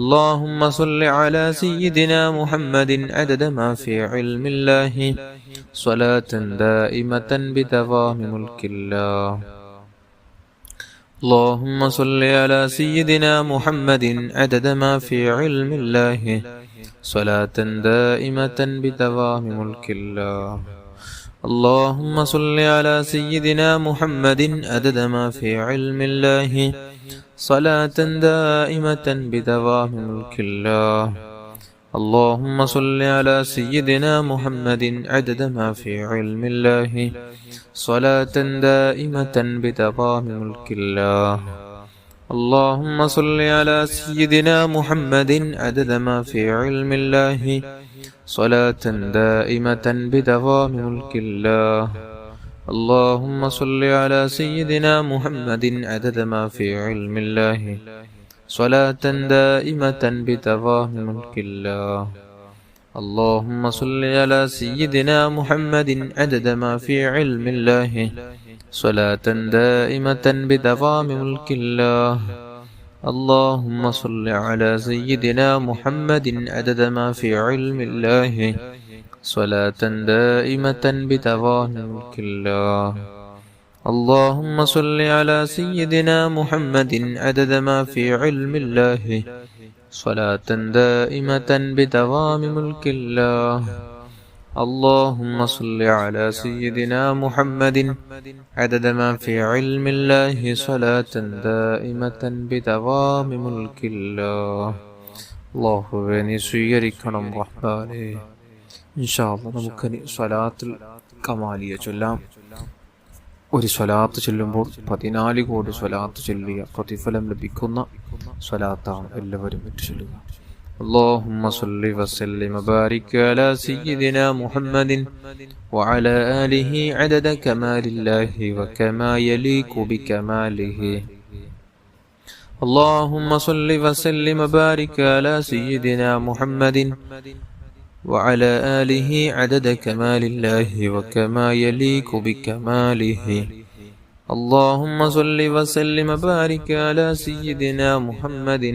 اللهم صل على سيدنا محمد عدد ما في علم الله صلاة دائمة بدوام ملك الله. اللهم صل على سيدنا محمد عدد ما في علم الله صلاة دائمة بدوام ملك الله. اللهم صل على سيدنا محمد عدد ما في علم الله صلاة دائمة بدوام ملك الله. اللهم صل على سيدنا محمد عدد ما في علم الله صلاة دائمة بدوام ملك الله. اللهم صل على سيدنا محمد عدد ما في علم الله صلاة دائمة بدوام ملك الله. اللهم صل على سيدنا محمد عدد ما في علم الله صلاة دائمة بدوام ملك الله. اللهم صل على سيدنا محمد عدد ما في علم الله صلاة دائمة بدوام ملك الله. اللهم صل على سيدنا محمد عدد ما في علم الله صلاة دائمة بدوام ملك الله. اللهم صل على سيدنا محمد عدد ما في علم الله صلاة دائمة بدوام ملك الله. اللهم صل على سيدنا محمد عدد ما في علم الله صلاة دائمة بدوام ملك الله. അല്ലാഹുവേ നീ സ്വീകരിക്കണം റഹ്മാനേ. ഇൻഷാ അല്ലാഹ് നമുക്കിനി സ്വലാത്തുൽ കമാലിയ ചൊല്ലാം. ഒരു സ്വലാത്ത് ചൊല്ലുമ്പോൾ 14 കോടി സ്വലാത്ത് ചൊല്ലിയ പ്രതിഫലം ലഭിക്കുന്ന സ്വലാത്താണ്. എല്ലാവരും ചൊല്ലുക. اللهم صل وسلم وبارك على سيدنا محمد وعلى آله عدد كمال الله وكما يليق بكماله. اللهم صل وسلم وبارك على سيدنا محمد وعلى آله عدد كمال الله وكما يليق بكماله. اللهم صل وسلم وبارك على سيدنا محمد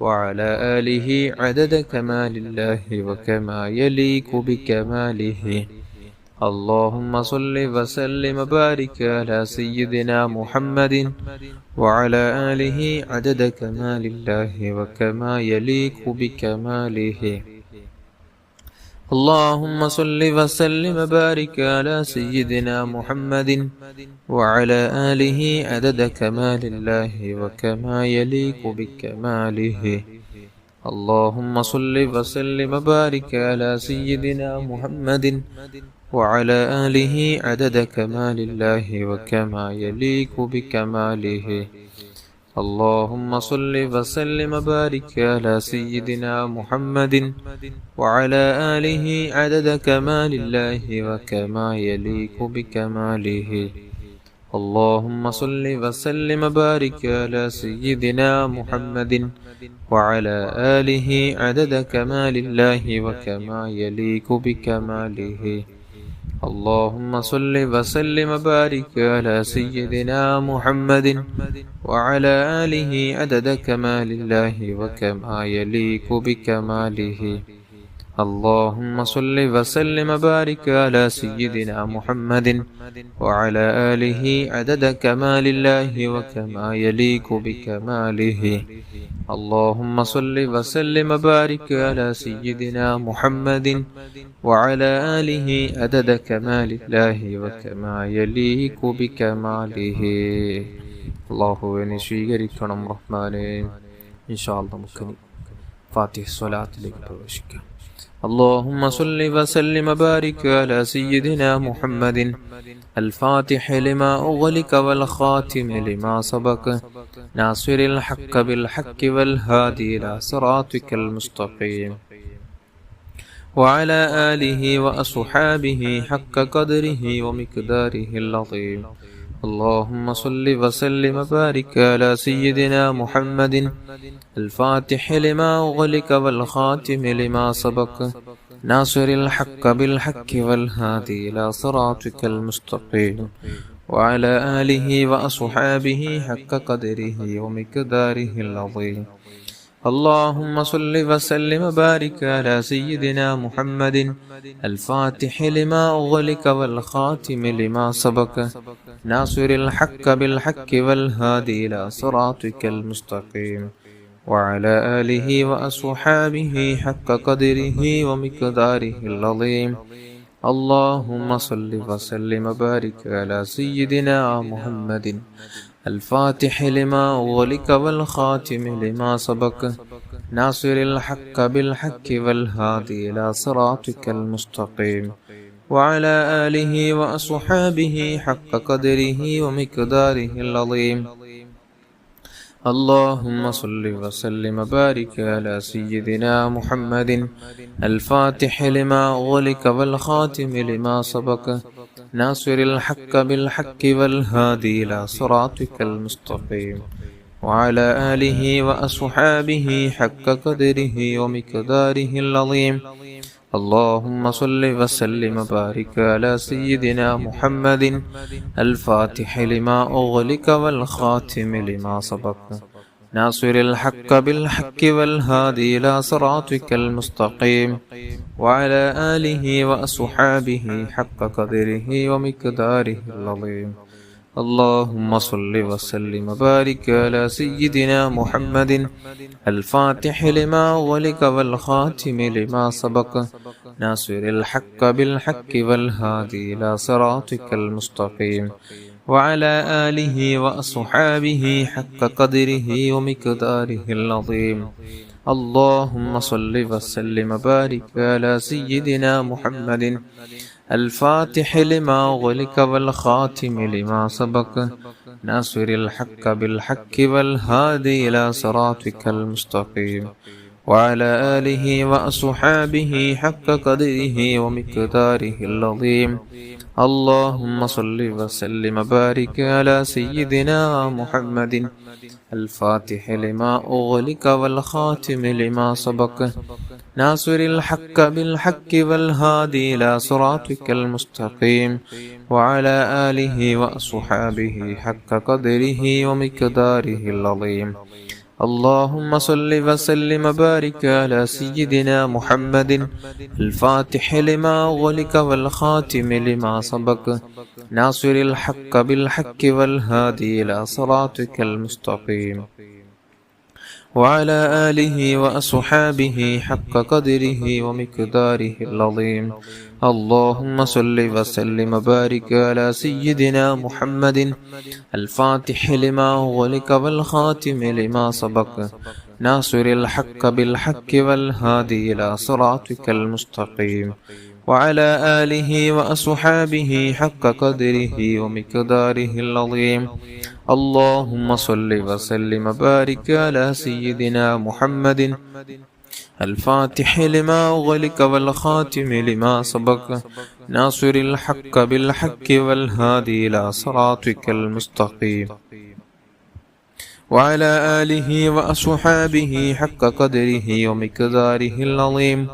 وعلى آله عدد كمال الله وكما يليق بكماله. اللهم صل وسلم وبارك على سيدنا محمد وعلى آله عدد كمال الله وكما يليق بكماله. اللهم صل وسلم وبارك على سيدنا محمد وعلى آله عدد كمال الله وكما يليق بكماله. اللهم صل وسلم وبارك على سيدنا محمد وعلى آله عدد كمال الله وكما يليق بكماله. اللهم صل وسلم وبارك على سيدنا محمد وعلى آله عدد كمال الله وكما يليق بكماله. اللهم صل وسلم وبارك على سيدنا محمد وعلى آله عدد كمال الله وكما يليق بكماله. اللهم صل وسلم وبارك على سيدنا محمد وعلى آله عدد كمال الله وكما يليق بكماله. اللهم صل وسلم وبارك على سيدنا محمد وعلى آله عدد كمال الله وكما يليق بكماله. اللهم صل وسلم وبارك على سيدنا محمد وعلى آله عدد كمال الله وكما يليق بكماله. അല്ലാഹുവേ നീ സ്വീകരിക്കണം റഹ്മാനേ. ഇൻഷാ അല്ലാഹ് നമുക്ക് ഫാത്തിഹ സ്വലാത്തിലേക്ക് പ്രവേശിക്കാം. اللهم صل وسلم وبارك على سيدنا محمد الفاتح لما أغلق والخاتم لما سبق ناصر الحق بالحق والهادي إلى صراطك المستقيم وعلى آله وأصحابه حق قدره ومقداره العظيم. اللهم صل وسلم وبارك على سيدنا محمد الفاتح لما أغلق والخاتم لما سبق ناصر الحق بالحق والهادي إلى صراطك المستقيم وعلى آله وأصحابه حق قدره ومقداره العظيم. اللهم صل وسلم وبارك على سيدنا محمد الفاتح لما أغلق والخاتم لما سبق ناصر الحق بالحق والهادي إلى صراطك المستقيم وعلى آله وأصحابه حق قدره ومقداره العظيم. اللهم صل وسلم وبارك على سيدنا محمد الفاتح لما أغلق والخاتم لما سبق ناصر الحق بالحق والهادي إلى صراطك المستقيم وعلى آله وأصحابه حق قدره ومقداره العظيم. اللهم صل وسلم وبارك على سيدنا محمد الفاتح لما أغلق والخاتم لما سبق ناصر الحق بالحق والهادي إلى صراطك المستقيم وعلى آله وأصحابه حق قدره ومقداره العظيم. اللهم صل وسلم وبارك على سيدنا محمد الفاتح لما أغلق والخاتم لما سبق ناصر الحق بالحق والهادي إلى صراطك المستقيم وعلى آله وأصحابه حق قدره ومقداره العظيم. اللهم صل وسلم وبارك على سيدنا محمد الفاتح لما أغلق والخاتم لما سبق ناصر الحق بالحق والهادي إلى صراطك المستقيم وعلى آله وأصحابه حق قدره ومقداره العظيم. اللهم صل وسلم وبارك على سيدنا محمد الفاتح لما أغلق والخاتم لما سبق ناصر الحق بالحق والهادي إلى صراطك المستقيم وعلى آله وأصحابه حق قدره ومقداره العظيم. اللهم صل وسلم وبارك على سيدنا محمد الفاتح لما أغلق والخاتم لما سبق ناصر الحق بالحق والهادي إلى صراطك المستقيم وعلى آله وأصحابه حق قدره ومقداره العظيم. اللهم صل وسلم وبارك على سيدنا محمد الفاتح لما أغلق والخاتم لما سبق ناصر الحق بالحق والهادي إلى صراطك المستقيم وعلى آله وأصحابه حق قدره ومقداره العظيم. اللهم صل وسلم وبارك على سيدنا محمد الفاتح لما أغلق والخاتم لما سبق ناصر الحق بالحق والهادي إلى صراطك المستقيم وعلى آله وأصحابه حق قدره ومقداره العظيم. اللهم صل وسلم وبارك على سيدنا محمد الفاتح لما أغلق والخاتم لما سبق ناصر الحق بالحق والهادي إلى صراطك المستقيم وعلى آله وأصحابه حق قدره ومقداره العظيم.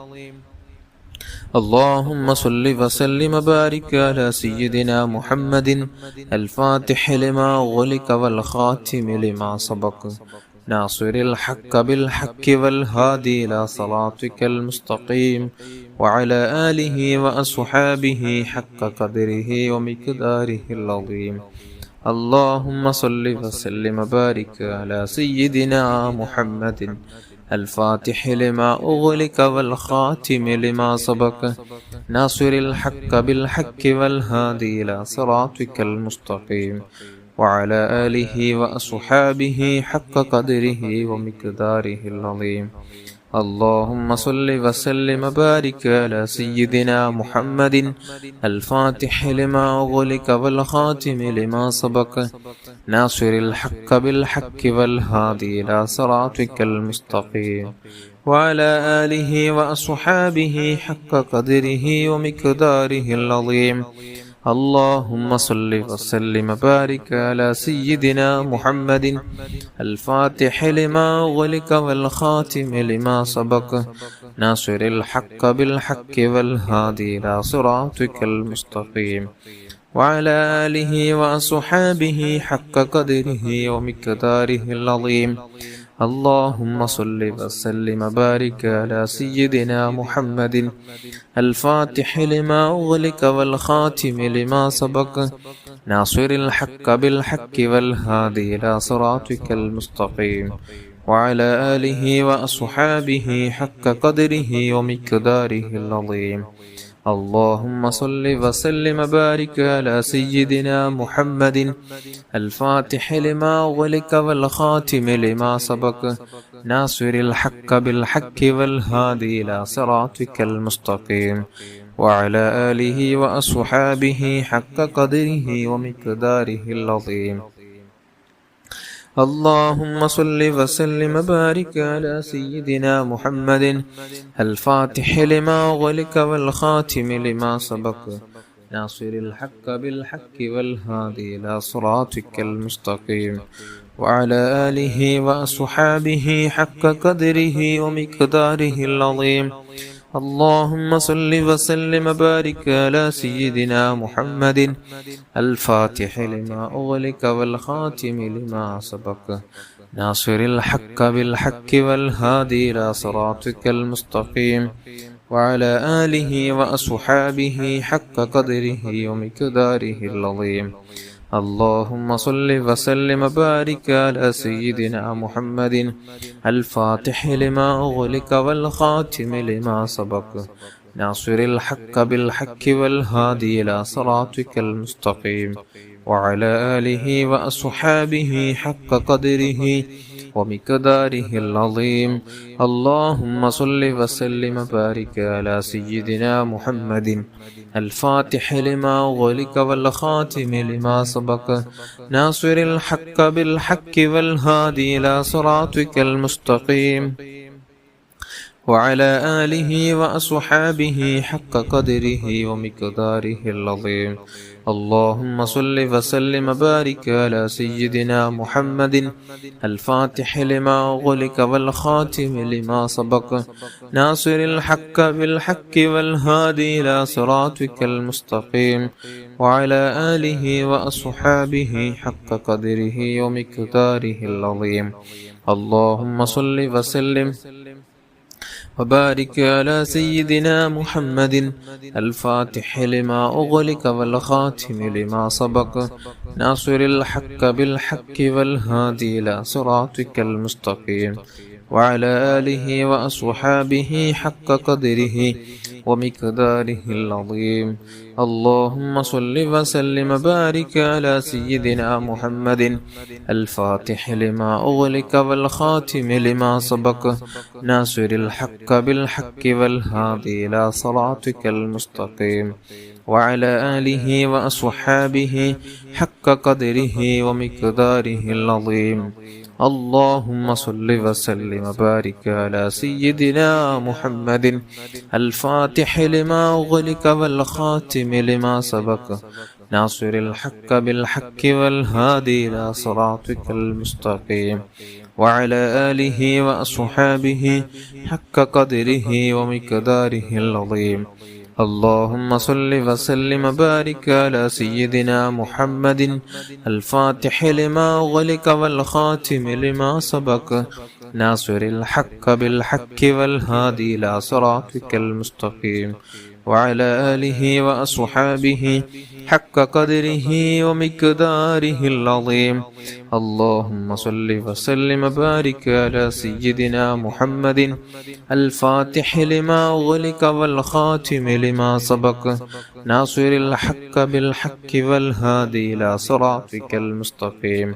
اللهم صل وسلم وبارك على سيدنا محمد الفاتح لما أغلق والخاتم لما سبق ناصر الحق بالحق والهادي إلى صراطك المستقيم وعلى آله وأصحابه حق قدره ومقداره العظيم. اللهم صل وسلم وبارك على سيدنا محمد الفاتح لما أغلق والخاتم لما سبق ناصر الحق بالحق والهادي إلى صراطك المستقيم وعلى آله وأصحابه حق قدره ومقداره العظيم. اللهم صل وسلم وبارك على سيدنا محمد الفاتح لما أغلق والخاتم لما سبق ناصر الحق بالحق والهادي إلى صراطك المستقيم وعلى آله وأصحابه حق قدره ومقداره العظيم. اللهم صل وسلم وبارك على سيدنا محمد الفاتح لما أغلق والخاتم لما سبق ناصر الحق بالحق والهادي إلى صراطك المستقيم وعلى آله وأصحابه حق قدره ومقداره العظيم. اللهم صل وسلم وبارك على سيدنا محمد الفاتح لما أغلق والخاتم لما سبق ناصر الحق بالحق والهادي إلى صراطك المستقيم وعلى آله وأصحابه حق قدره ومقداره العظيم. اللهم صل وسلم وبارك على سيدنا محمد الفاتح لما أغلق والخاتم لما سبق ناصر الحق بالحق والهادي إلى صراطك المستقيم وعلى آله وأصحابه حق قدره ومقداره العظيم. اللهم صل وسلم وبارك على سيدنا محمد الفاتح لما أغلق والخاتم لما سبق ناصر الحق بالحق والهادي إلى صراطك المستقيم وعلى آله وأصحابه حق قدره ومقداره العظيم. اللهم صل وسلم وبارك على سيدنا محمد الفاتح لما أغلق والخاتم لما سبق ناصر الحق بالحق والهادي إلى صراطك المستقيم وعلى آله وأصحابه حق قدره ومقداره العظيم. اللهم صل وسلم وبارك على سيدنا محمد الفاتح لما أغلق والخاتم لما سبق ناصر الحق بالحق والهادي إلى صراطك المستقيم وعلى آله وأصحابه حق قدره ومقداره العظيم. اللهم صل وسلم وبارك على سيدنا محمد الفاتح لما أغلق والخاتم لما سبق ناصر الحق بالحق والهادي إلى صراطك المستقيم وعلى آله وأصحابه حق قدره ومقداره العظيم. اللهم صل وسلم وبارك على سيدنا محمد الفاتح لما أغلق والخاتم لما سبق ناصر الحق بالحق والهادي إلى صراطك المستقيم وعلى آله وأصحابه حق قدره ومقداره العظيم. اللهم صل وسلم وبارك على سيدنا محمد الفاتح لما أغلق والخاتم لما سبق ناصر الحق بالحق والهادي إلى صراطك المستقيم وعلى آله وأصحابه حق قدره ومقداره العظيم. اللهم صل وسلم وبارك على سيدنا محمد الفاتح لما أغلق والخاتم لما سبق ناصر الحق بالحق والهادي إلى صراطك المستقيم وعلى آله وأصحابه حق قدره ومقداره العظيم. اللهم صل وسلم وبارك على سيدنا محمد الفاتح لما أغلق والخاتم لما سبق ناصر الحق بالحق والهادي إلى صراطك المستقيم وعلى آله وأصحابه حق قدره ومقداره العظيم. اللهم صل وسلم وبارك على سيدنا محمد الفاتح لما أغلق والخاتم لما سبق ناصر الحق بالحق والهادي إلى صراطك المستقيم وعلى آله وأصحابه حق قدره ومقداره العظيم. اللهم صل وسلم وبارك على سيدنا محمد الفاتح لما أغلق والخاتم لما سبق ناصر الحق بالحق والهادي إلى صراطك المستقيم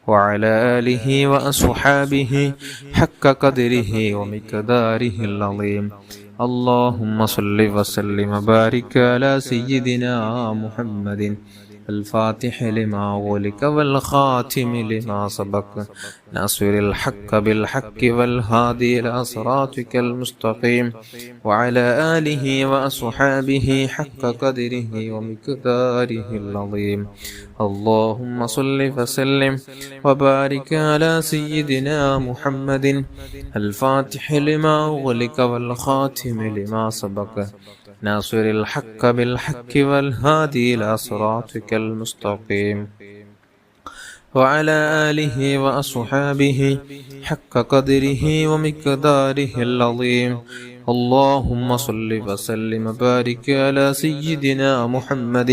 وعلى آله وأصحابه حق قدره ومقداره العظيم. اللهم صل وسلم وبارك على سيدنا محمد الفاتح لما أغلق والخاتم لما سبق ناصر الحق بالحق والهادي إلى صراطك المستقيم وعلى آله وأصحابه حق قدره ومقداره العظيم. اللهم صل وسلم وبارك على سيدنا محمد الفاتح لما أغلق والخاتم لما سبق ناصر الحق بالحق والهادي إلى صراطك المستقيم وعلى آله وأصحابه حق قدره ومقداره العظيم. اللهم صل وسلم وبارك على سيدنا محمد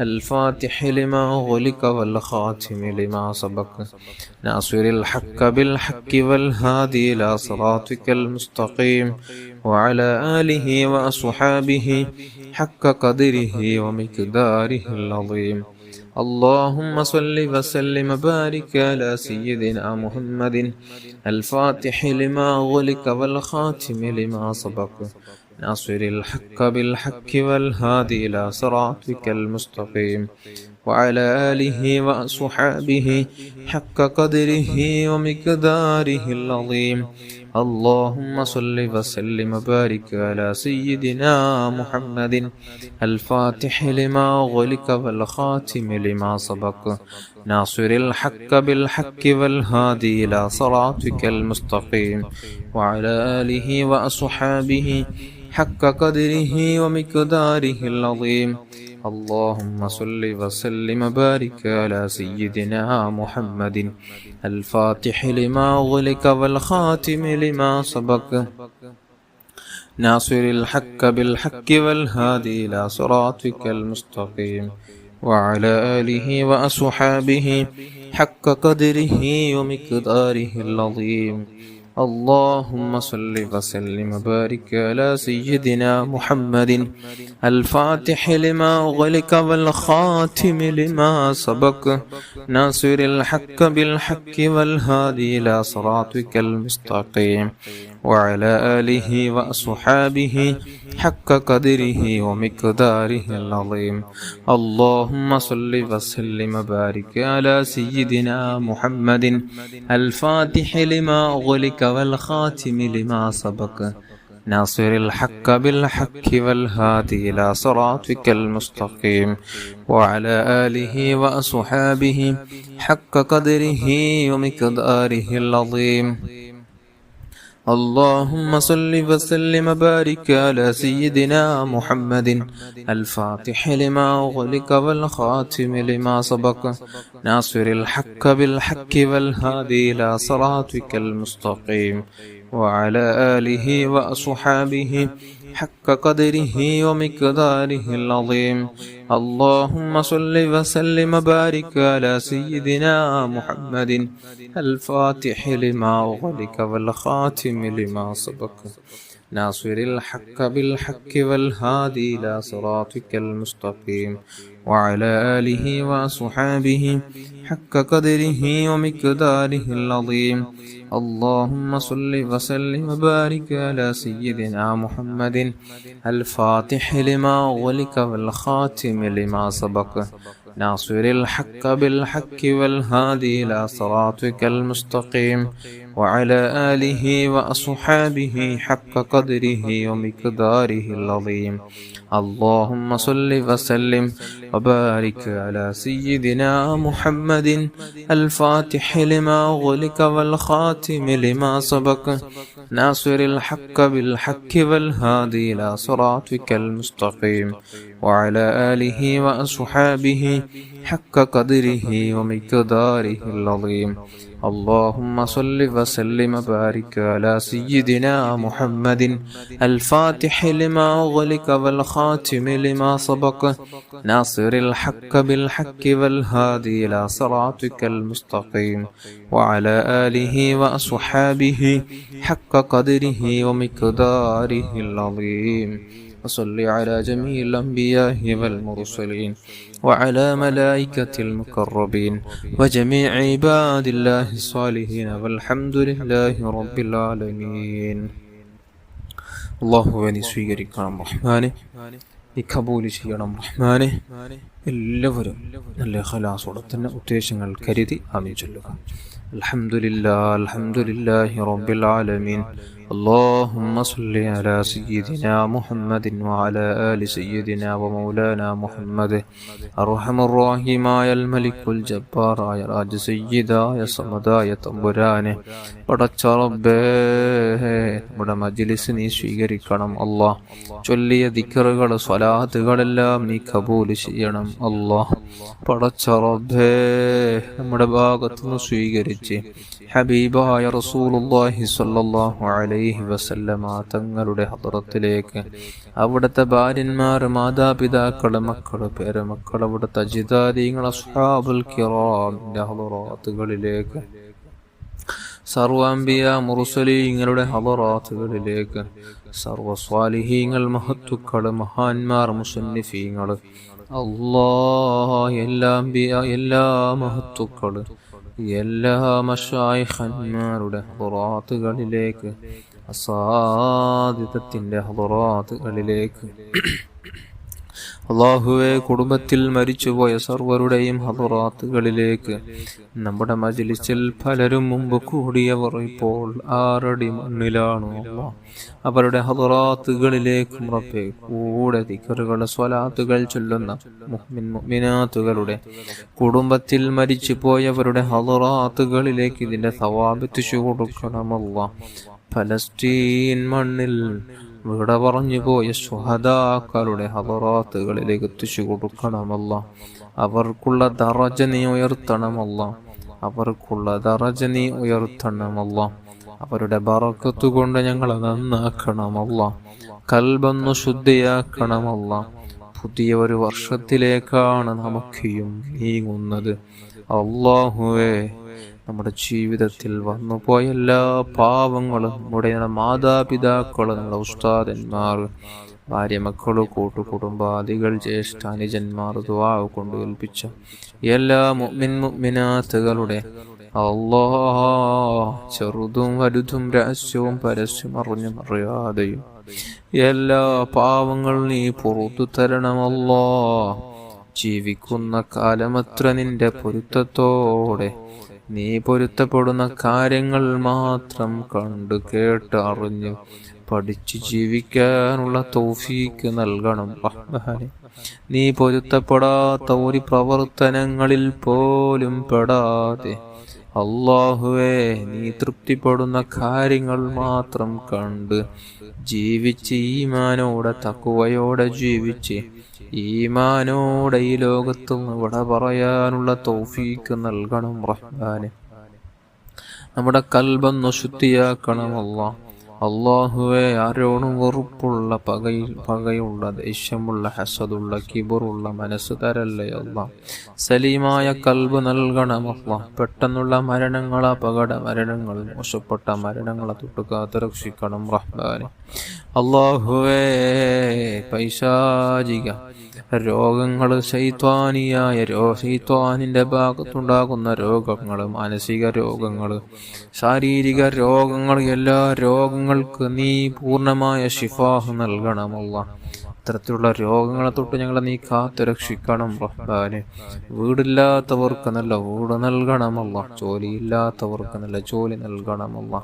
الفاتح لما أغلق والخاتم لما سبق ناصر الحق بالحق والهادي إلى صراطك المستقيم وعلى آله وأصحابه حق قدره ومقداره العظيم. اللهم صل وسلم وبارك على سيدنا محمد الفاتح لما أغلق والخاتم لما سبق ناصر الحق بالحق والهادي إلى صراطك المستقيم وعلى آله وأصحابه حق قدره ومقداره العظيم. اللهم صل وسلم وبارك على سيدنا محمد الفاتح لما أغلق والخاتم لما سبق ناصر الحق بالحق والهادي إلى صراطك المستقيم وعلى آله وأصحابه حق قدره ومقداره العظيم. اللهم صل وسلم وبارك على سيدنا محمد الفاتح لما أغلق والخاتم لما سبق ناصر الحق بالحق والهادي إلى صراطك المستقيم وعلى آله وأصحابه حق قدره ومقداره العظيم. اللهم صل وسلم وبارك على سيدنا محمد الفاتح لما أغلق والخاتم لما سبق ناصر الحق بالحق والهادي إلى صراطك المستقيم وعلى آله وأصحابه حق قدره ومقداره العظيم. اللهم صل وسلم وبارك على سيدنا محمد الفاتح لما أغلق والخاتم لما سبق ناصر الحق بالحق والهادي إلى صراطك المستقيم وعلى آله وأصحابه حق قدره ومقداره العظيم. اللهم صل وسلم وبارك على سيدنا محمد الفاتح لما أغلق والخاتم لما سبق ناصر الحق بالحق والهادي إلى صراطك المستقيم وعلى آله وأصحابه حق قدره ومقداره العظيم. اللهم صل وسلم وبارك على سيدنا محمد الفاتح لما أغلق والخاتم لما سبق ناصر الحق بالحق والهادي إلى صراطك المستقيم وعلى آله وأصحابه حق قدره ومقداره العظيم. اللهم صل وسلم وبارك على سيدنا محمد الفاتح لما أغلق والخاتم لما سبق ناصر الحق بالحق والهادي إلى صراطك المستقيم وعلى آله وأصحابه حق قدره ومقداره العظيم. اللهم صل وسلم وبارك على سيدنا محمد الفاتح لما أغلق والخاتم لما سبق ناصر الحق بالحق والهادي إلى صراطك المستقيم وعلى آله وأصحابه حق قدره ومقداره العظيم. اللهم صل وسلم وبارك على سيدنا محمد الفاتح لما أغلق والخاتم لما سبق ناصر الحق بالحق والهادي إلى صراطك المستقيم وعلى آله وأصحابه حق قدره ومقداره العظيم. وصل على جميع الأنبياء والمرسلين وعلى ملائكة المقربين وجميع عباد الله الصالحين والحمد لله رب العالمين. അള്ളാഹുവെ നീ സ്വീകരിക്കണം റഹ്മാനെ, നീ കബൂൽ ചെയ്യണം റഹ്മാനെ. എല്ലാവരും നല്ല ഖലാസോടെ തന്നെ ഉദ്ദേശങ്ങൾ കരുതി ആമീൻ ചൊല്ലുക. അൽഹംദുലില്ലാഹി റബ്ബിൽ ആലമീൻ اللهم صل على سيدنا محمد وعلى آل سيدنا ومولانا محمد അർഹമ റഹീമായ മലിക്കുൽ ജബ്ബാറായ രാജസയ്യിദായ സമദായ തമ്പുരാനെ, പടച്ച റബ്ബേ, നമ്മുടെ മജ്ലിസ് നീ സ്വീകരിക്കണം അല്ലാഹ്. ചൊല്ലിയ ദിക്റുകൾ സ്വലാത്തുകളെല്ലാം നീ കബൂൽ ചെയ്യണം അല്ലാഹ്. പടച്ച റബ്ബേ, നമ്മുടെ ഭാഗത്തുനിന്ന് സ്വീകരിച്ച് ഹബീബായ റസൂലുള്ളാഹി സ്വല്ലല്ലാഹു അലൈഹി വസല്ലമ തങ്ങളുടെ ഹദ്റത്തിലേക്ക്, അവിടുത്തെ ഭാര്യന്മാർ, മാതാപിതാക്കള്, മക്കള്, പേരമക്കൾ, അവിടുത്തെ അജ്ദാദീങ്ങൾ, അസ്ഹാബുൽ കിറാമിന്റെ ഹദ്റത്തുകളിലേക്ക്, സർവ്വ അംബിയ മുർസലീങ്ങളുടെ ഹദ്റത്തുകളിലേക്ക്, സർവ്വ സ്വാലിഹീങ്ങൾ, മഹത്തുക്കള്, മഹാന്മാർ, മുസന്നിഫീങ്ങള്, അല്ലാഹ്, എല്ലാ അംബിയ, എല്ലാ മഹത്തുക്കള്, എല്ലാ മശായിഖന്മാരുടെ ഹദ്റത്തുകളിലേക്ക്, അസാദിദത്തിന്റെ ഹദ്റത്തുകളിലേക്ക്, അല്ലാഹുവേ, കുടുംബത്തിൽ മരിച്ചുപോയ സർവരുടെയും ഹദ്റത്തുകളിലേക്ക്, നമ്മുടെ മജ്ലിസിൽ പലരും മുമ്പ് കൂടിയവർ ഇപ്പോൾ ആറടി മണ്ണിലാണ് അല്ലാഹ്, അവരുടെ ഹദ്റത്തുകളിലേക്കും റബ്ബേ, കൂടെ ദിക്റുകൾ സ്വലാത്തുകൾ ചൊല്ലുന്ന മുഅ്മിൻ മുഅ്മിനാത്തുകളുടെ കുടുംബത്തിൽ മരിച്ചു പോയവരുടെ ഹദ്റത്തുകളിലേക്ക് ഇതിന്റെ സവാബ് എത്തിച്ചു കൊടുക്കണം അല്ലാഹ്. ഫലസ്തീൻ മണ്ണിൽ വിട പറഞ്ഞു പോയ ശുഹദാക്കളുടെ ഹദ്റത്തുകളിലേക്ക് എത്തിച്ചു കൊടുക്കണമല്ല. അവർക്കുള്ള ദറജ നീ ഉയർത്തണമല്ല, അവർക്കുള്ള ദറജ നീ ഉയർത്തണമല്ല. അവരുടെ ബറക്കത്ത് കൊണ്ട് ഞങ്ങളെ നന്നാക്കണമല്ല, കൽബൊന്നു ശുദ്ധിയാക്കണമല്ല. പുതിയ ഒരു വർഷത്തിലേക്കാണ് നമുക്കും നീങ്ങുന്നത് അല്ലാഹുവേ. നമ്മുടെ ജീവിതത്തിൽ വന്നുപോയ എല്ലാ പാവങ്ങളും, നമ്മുടെ മാതാപിതാക്കള്, നമ്മുടെ ഉസ്താദന്മാർ, ഭാര്യ, മക്കള്, കൂട്ടുകുടുംബാദികൾ, ജ്യേഷ്ഠ അനുജന്മാർ, ദുആ കൊണ്ട് ഏൽപ്പിച്ച എല്ലാ മുഅ്മിൻ മുഅ്മിനാത്തുകളുടെ അല്ലാഹ്, ചെറുതും വലുതും രഹസ്യവും പരസ്യം അറിഞ്ഞും അറിയാതെയും എല്ലാ പാവങ്ങൾ നീ പുറത്തു തരണമല്ലാഹ്. ജീവിക്കുന്ന കാലമത്ര നിന്റെ പൊരുത്തത്തോടെ, നീ പൊരുത്തപ്പെടുന്ന കാര്യങ്ങൾ മാത്രം കണ്ട് കേട്ട് അറിഞ്ഞ് പഠിച്ച് ജീവിക്കാനുള്ള തൗഫീക്ക് നൽകണം റഹ്മാനെ. നീ പൊരുത്തപ്പെടാത്ത ഒരു പ്രവർത്തനങ്ങളിൽ പോലും പെടാതെ അല്ലാഹുവേ, നീ തൃപ്തിപ്പെടുന്ന കാര്യങ്ങൾ മാത്രം കണ്ട് ജീവിച്ച്, ഈമാനോടെ തഖ്വയോടെ ജീവിച്ച്, ഈമാനോടെ ഈ ലോകത്തും ഇവിടെ പറയാനുള്ള തൗഫീക്ക് നൽകണം റഹ്മാനെ. നമ്മുടെ കൽബൊന്നു ശുദ്ധിയാക്കണം അല്ലാഹ്. അല്ലാഹുവേ, ആരോടും വെറുപ്പുള്ള, പകയുള്ള, ദേഷ്യമുള്ള, ഹസദുള്ള, കിബറുള്ള മനസ്സ് തരല്ലേ അല്ലാഹ്. സലീമായ കൽബ് നൽകണം അല്ലാഹ്. പെട്ടെന്നുള്ള മരണങ്ങൾ, അപകട മരണങ്ങൾ, മോശപ്പെട്ട മരണങ്ങളെ തൊട്ട് കാത്ത് രക്ഷിക്കണം റഹ്മാനെ. അല്ലാഹുവേ, പൈശാചിക രോഗങ്ങൾ, ശൈത്വാനിന്റെ ഭാഗത്തുണ്ടാകുന്ന രോഗങ്ങൾ, മാനസിക രോഗങ്ങൾ, ശാരീരിക രോഗങ്ങൾ, എല്ലാ രോഗങ്ങൾക്ക് നീ പൂർണ്ണമായ ശിഫാഹ് നൽകണമല്ല. അത്തരത്തിലുള്ള രോഗങ്ങളെ തൊട്ട് ഞങ്ങളെ നീ കാത്ത് രക്ഷിക്കണം റഹ്മാനെ. വീടില്ലാത്തവർക്ക് നല്ല വീട് നൽകണമല്ല, ജോലിയില്ലാത്തവർക്ക് നല്ല ജോലി നൽകണമല്ല,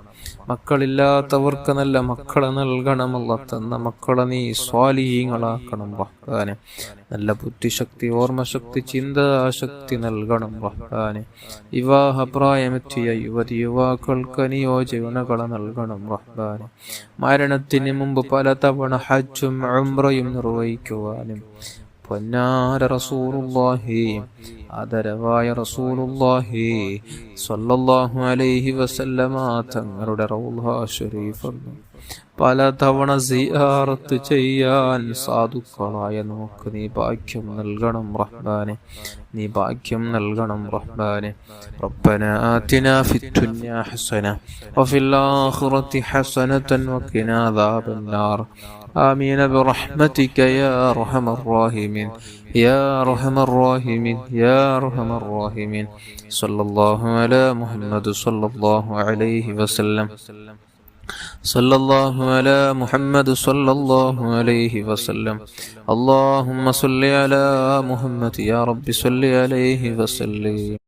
മക്കളില്ലാത്തവർക്ക് നല്ല മക്കളെ നൽകണമല്ല. തന്ന മക്കളെ നീ സ്വാലിഹീങ്ങളാക്കണം റഹ്മാനെ. നല്ല ബുദ്ധിശക്തി, ഓർമ്മശക്തി, ചിന്താശക്തി നൽകണം റഹ്മാനെ. വിവാഹപ്രായമെത്തിയ യുവതി യുവാക്കൾക്ക് അനുയോജ്യകളെ നൽകണം റഹ്മാനെ. മരണത്തിന് മുമ്പ് പലതവണ ഹജ്ജും ഉംറയും നിർവഹിക്കുവാനും പൊന്നാര റസൂലുള്ളാഹി, ആദരവായ റസൂലുള്ളാഹി സ്വല്ലല്ലാഹു അലൈഹി വസല്ലമ തങ്ങളുടെ റൗള ശരീഫ് പലതവണ സിയാറത്ത് ചെയ്യാൻ സാധുക്കളായ നമുക്ക് നീ ഭാഗ്യം നൽകണം റഹ്മാനെ. നീ ഭാഗ്യം നൽകണം റഹ്മാനെ. റബ്ബനാ ആതിനാ ഫിദ്ദുനിയാ ഹസന വഫിൽ ആഖിറതി ഹസനതൻ വഖിനാ അദാബന്നാർ. آمين برحمتك يا أرحم الراحمين يا أرحم الراحمين يا أرحم الراحمين. صلى الله على محمد صلى الله عليه وسلم. صلى الله على محمد صلى الله عليه وسلم. اللهم صل على محمد يا رب صل عليه وسلم.